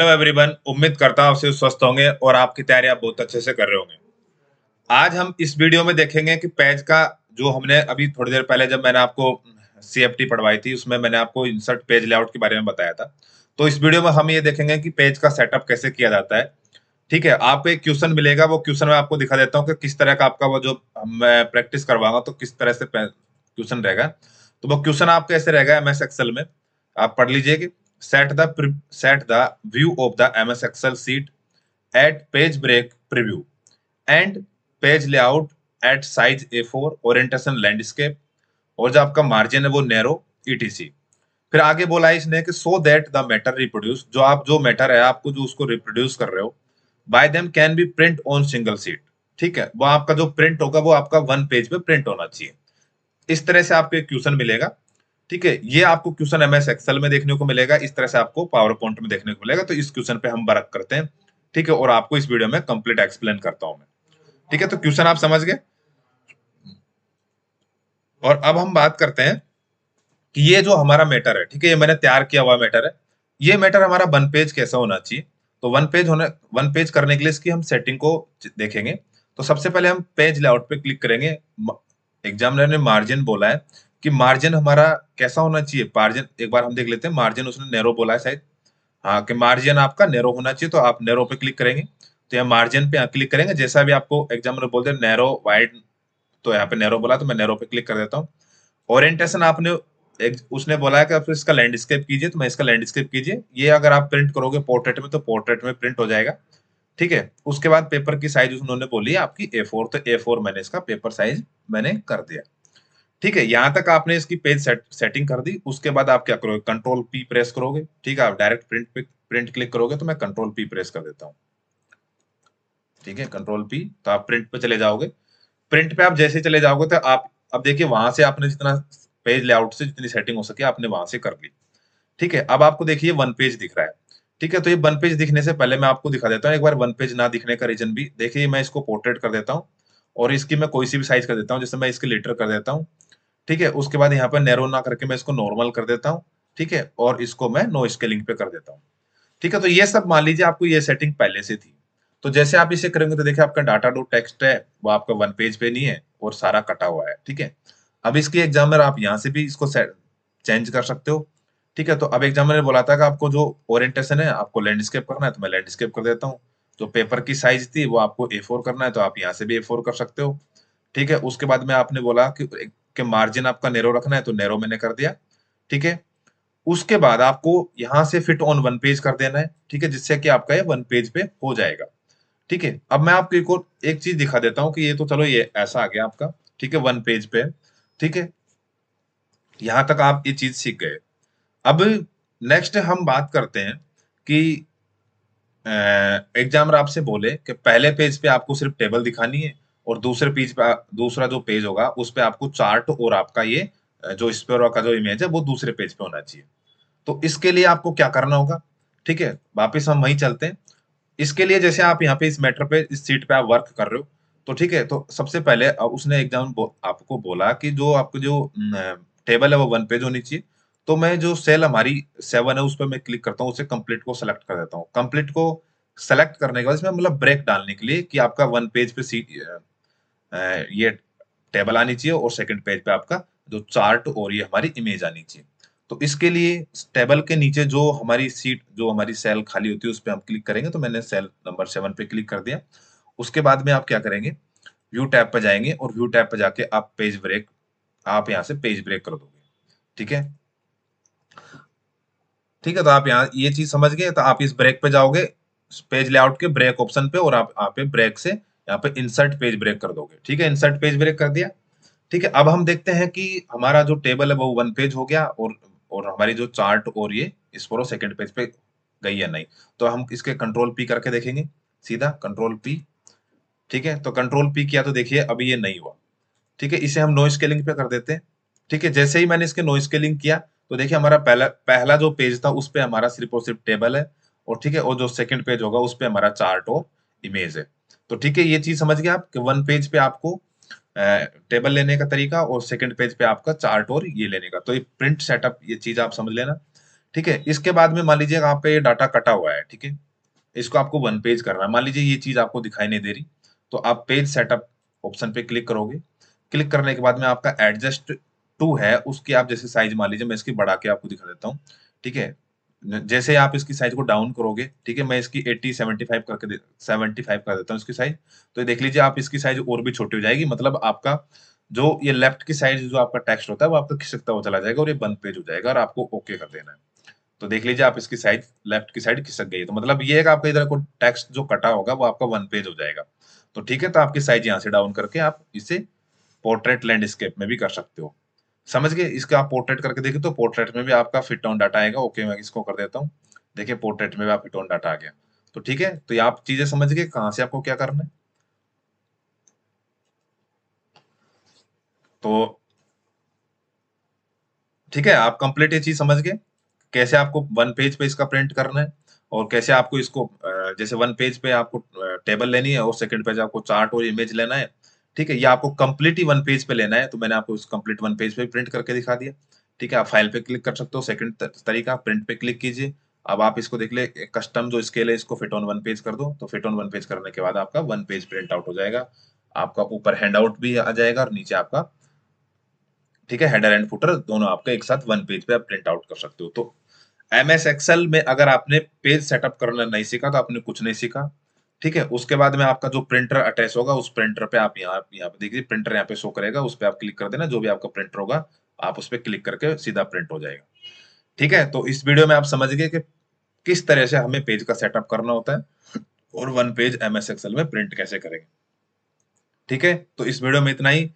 Hello everyone, उम्मीद करता हूँ आप सभी स्वस्थ होंगे और आपकी तैयारी आप बहुत अच्छे से कर रहे होंगे। आज हम इस वीडियो में देखेंगे कि पेज का जो हमने अभी थोड़ी देर पहले जब मैंने आपको सीएफटी पढ़वाई थी उसमें मैंने आपको इंसर्ट पेज लेआउट के बारे में बताया था। तो इस वीडियो में हम ये देखेंगे कि पेज का सेटअप कैसे किया जाता है। ठीक है, आपको एक क्वेश्चन मिलेगा, वो क्वेश्चन मैं आपको दिखा देता हूँ कि किस तरह का आपका वो जो मैं प्रैक्टिस करवाऊंगा तो किस तरह से क्वेश्चन रहेगा। तो वो क्वेश्चन आपका ऐसे रहेगा एमएस एक्सेल में, आप पढ़ लीजिए कि set the view of the MS Excel sheet at page break preview and page layout at size A4 orientation landscape, और जो आपका मार्जिन है वो नैरो ईटीसी। फिर आगे बोला है इसने कि so that the matter reproduce, जो आप जो मैटर है आपको जो उसको रिप्रोड्यूस कर रहे हो, bye them can be print on single seat. ठीक है, वो आपका जो प्रिंट होगा वो आपका वन पेज पे प्रिंट होना चाहिए। इस तरह से आपको एक क्वेश्चन मिलेगा। ठीक है, ये आपको क्वेश्चन एमएस एक्सेल में देखने को मिलेगा, इस तरह से आपको पावर पॉइंट में देखने को मिलेगा। तो इस क्वेश्चन पे हम वर्क करते हैं। ठीक है, और आपको इस वीडियो में कंप्लीट एक्सप्लेन करता हूं मैं। ठीक है, तो क्वेश्चन आप समझ गए। और अब हम बात करते हैं कि ये जो हमारा मैटर है, ठीक है, ये मैंने तैयार किया हुआ मैटर है। ये मैटर हमारा वन पेज कैसा होना चाहिए। तो वन पेज करने के लिए इसकी हम सेटिंग को देखेंगे। तो सबसे पहले हम पेज लेआउट पे क्लिक करेंगे। एग्जामिनर ने मार्जिन बोला है कि मार्जिन हमारा कैसा होना चाहिए। मार्जिन एक बार हम देख लेते हैं, मार्जिन उसने नैरो बोला है शायद। हाँ, कि मार्जिन आपका नैरो होना चाहिए, तो आप नैरो पे क्लिक करेंगे। तो यहाँ मार्जिन पे क्लिक करेंगे, जैसा भी आपको एग्जामिनर बोलते हैं नैरो वाइड, तो यहाँ पे नैरो बोला तो मैं नैरो पे क्लिक कर देता हूँ। ओरिएंटेशन आपने उसने बोला है कि आप इसका लैंडस्केप कीजिए, तो मैं इसका लैंडस्केप कीजिए। ये अगर आप प्रिंट करोगे पोर्ट्रेट में तो पोर्ट्रेट में प्रिंट हो जाएगा। ठीक है, उसके बाद पेपर की साइज उन्होंने बोली है आपकी A4, तो A4 मैंने इसका पेपर साइज मैंने कर दिया। ठीक है, यहां तक आपने इसकी पेज सेटिंग कर दी। उसके बाद आप क्या करोगे, कंट्रोल P प्रेस करोगे। ठीक है, आप डायरेक्ट प्रिंट क्लिक करोगे, तो मैं कंट्रोल P प्रेस कर देता हूँ। ठीक है, कंट्रोल P, तो आप प्रिंट पे चले जाओगे। प्रिंट पे आप जैसे चले जाओगे तो आप अब देखिए वहां से आपने जितना पेज लेआउट से जितनी सेटिंग हो सके आपने वहां से कर ली। ठीक है, अब आपको देखिए वन पेज दिख रहा है। ठीक है, तो ये वन पेज दिखने से पहले मैं आपको दिखा देता हूँ एक बार वन पेज ना दिखने का रीजन भी। देखिए मैं इसको पोर्ट्रेट कर देता हूँ और इसकी मैं कोई सी भी साइज कर देता हूँ, जैसे मैं इसके लीटर कर देता हूँ। ठीक है, उसके बाद यहाँ पर नैरो ना करके मैं इसको नॉर्मल कर देता हूँ। ठीक है, और इसको मैं नो स्केलिंग पे कर देता हूँ। ठीक है, तो ये सब मान लीजिए आपको ये सेटिंग पहले से थी। तो जैसे आप इसे करेंगे तो देखिए आपका डाटा डॉट टेक्स्ट है वो आपका वन पेज पे नहीं है और सारा कटा हुआ है। ठीक है, अब इसकी एग्जामिनर आप यहाँ से भी इसको चेंज कर सकते हो। ठीक है, तो अब एग्जामिनर ने बोला था कि आपको जो ओरिएंटेशन है आपको लैंडस्केप करना है, तो मैं लैंडस्केप कर देता हूँ। जो पेपर की साइज थी वो आपको A4 करना है, तो आप यहाँ से भी A4 कर सकते हो। ठीक है, उसके बाद में आपने बोला कि मार्जिन आपका नैरो रखना है, तो नैरो मैंने कर दिया। ठीक है, उसके बाद आपको यहाँ से फिट ऑन वन पेज कर देना है। ठीक है, जिससे कि आपका ये वन पेज पे हो जाएगा। ठीक है, अब मैं आपको एक और एक चीज दिखा देता हूँ कि ये तो चलो ये ऐसा आ गया आपका। ठीक है, वन पेज पे। ठीक है, यहाँ तक आप ये चीज सीख गए। अब नेक्स्ट हम बात करते हैं कि एग्जामिनर आपसे बोले कि पहले पेज पे आपको सिर्फ टेबल दिखानी है और दूसरे पेज पे दूसरा जो पेज होगा उस पे आपको चार्ट और आपका ये जो स्पेरो का जो इमेज है वो दूसरे पेज पे होना चाहिए। तो इसके लिए आपको क्या करना होगा। ठीक है, वापस हम वहीं चलते हैं। इसके लिए जैसे आप यहाँ पे इस मैटर पे इस सीट पे आप वर्क कर रहे हो, तो ठीक है, तो सबसे पहले उसने आपको बोला कि जो आपको जो टेबल है वो वन पेज होनी चाहिए। तो मैं जो सेल हमारी 7 है उस पर मैं क्लिक करता हूँ, उसे कंप्लीट को सेलेक्ट कर देता हूँ। कंप्लीट को सेलेक्ट करने के बाद इसमें मतलब ब्रेक डालने के लिए कि आपका वन पेज पे ये टेबल आनी चाहिए और सेकंड पेज पे आपका जो चार्ट और ये हमारी इमेज आनी चाहिए। तो इसके लिए टेबल के नीचे जो हमारी सीट जो हमारी सेल खाली होती है उस पे हम क्लिक करेंगे, तो मैंने सेल नंबर 7 पे क्लिक कर दिया। उसके बाद में आप क्या करेंगे, व्यू टैब पे जाएंगे और व्यू टैब पे जाके आप पेज ब्रेक, आप यहाँ से पेज ब्रेक कर दोगे। ठीक है, ठीक है, तो आप यहाँ ये चीज समझ गए। तो आप इस ब्रेक पे जाओगे, पेज लेआउट के ब्रेक ऑप्शन पे, और आप यहाँ पे ब्रेक से यहाँ पे इंसर्ट पेज ब्रेक कर दोगे। ठीक है, इंसर्ट पेज ब्रेक कर दिया। ठीक है, अब हम देखते हैं कि हमारा जो टेबल है वो वन पेज हो गया और हमारी जो चार्ट और ये इस पर सेकंड पेज पे गई है नहीं। तो हम इसके कंट्रोल P करके देखेंगे, सीधा कंट्रोल P। ठीक है, तो कंट्रोल P किया तो देखिए अभी ये नहीं हुआ। ठीक है, इसे हम नॉइज स्केलिंग पे कर देते हैं। ठीक है, जैसे ही मैंने इसके नॉइज स्केलिंग किया तो देखिए हमारा पहला पहला जो पेज था उस पे हमारा सिर्फ और सिर्फ टेबल है। और ठीक है, और जो सेकंड पेज होगा उस पे हमारा चार्ट और इमेज है। तो ठीक है, ये चीज समझ गए आप कि वन पेज पे आपको टेबल लेने का तरीका और सेकंड पेज पे आपका चार्ट और ये लेने का। तो ये प्रिंट सेटअप ये चीज आप समझ लेना। ठीक है। इसके बाद में मान लीजिए आपका ये डाटा कटा हुआ है, ठीक है। इसको आपको वन पेज करना है। मान लीजिए ये चीज आपको दिखाई नहीं दे रही, तो आप पेज सेटअप ऑप्शन पे क्लिक करोगे। क्लिक करने के बाद में आपका एडजस्ट टू है, उसकी आप जैसे साइज मान लीजिए, मैं इसकी बढ़ा के आपको दिखा देता हूँ, ठीक है। जैसे आप इसकी साइज को डाउन करोगे, ठीक है, मैं इसकी 80 75 करके 75 कर देता हूँ इसकी साइज। तो ये देख लीजिए आप इसकी साइज और भी छोटी हो जाएगी, मतलब आपका जो ये लेफ्ट की साइड जो आपका टेक्स्ट होता है वो आपका खिसकता हुआ चला जाएगा और ये वन पेज हो जाएगा और आपको ओके कर देना है। तो देख लीजिए आप इसकी साइड लेफ्ट की साइड खिसक गई है। तो मतलब ये है कि आपका इधर को टेक्स्ट जो कटा होगा वो आपका वन पेज हो जाएगा। तो ठीक है, तो आपकी साइज यहाँ से डाउन करके आप इसे पोर्ट्रेट लैंडस्केप में भी कर सकते हो। समझ गए? इसका आप पोर्ट्रेट करके देखिए तो पोर्ट्रेट में भी आपका फिट ऑन डाटा आएगा। ओके, मैं इसको कर देता हूँ। देखिए पोर्ट्रेट में भी आप फिट ऑन डाटा आ गया। तो ठीक है, तो ये आप चीजें समझ गए कहाँ से आपको क्या करना है। तो ठीक है, आप कंप्लीट ये चीज समझ गए कैसे आपको वन पेज पे इसका प्रिंट करना है और कैसे आपको इसको जैसे वन पेज पे आपको टेबल लेनी है और सेकंड पेज आपको चार्ट और इमेज लेना है। ठीक है, ये आपको कंप्लीट ही वन पेज पे लेना है, तो मैंने आपको इस कंप्लीट वन पेज पे प्रिंट करके दिखा दिया। ठीक है, आप फाइल पे क्लिक कर सकते हो। सेकंड तरीका, प्रिंट पे क्लिक कीजिए। अब आप इसको देख ले, कस्टम जो स्केल है इसको फिट ऑन वन पेज कर दो। तो फिट ऑन वन पेज करने के बाद आपका वन पेज प्रिंट आउट हो जाएगा। आपका ऊपर हैंड आउट भी आ जाएगा और नीचे आपका, ठीक है, हेडर एंड फुटर दोनों आपके एक साथ वन पेज पे आप प्रिंट आउट कर सकते हो। तो एमएस एक्सेल में अगर आपने पेज सेटअप करना नहीं सीखा तो आपने कुछ नहीं सीखा। ठीक है, उसके बाद में आपका जो प्रिंटर अटैच होगा उस प्रिंटर पे आप यहाँ पे देखिए, प्रिंटर यहाँ पे शो करेगा, उस पे आप क्लिक कर देना। जो भी आपका प्रिंटर होगा आप उस पे क्लिक करके सीधा प्रिंट हो जाएगा। ठीक है, तो इस वीडियो में आप समझ गए कि किस तरह से हमें पेज का सेटअप करना होता है और वन पेज एमएस एक्सेल में प्रिंट कैसे करेंगे। ठीक है, तो इस वीडियो में इतना ही।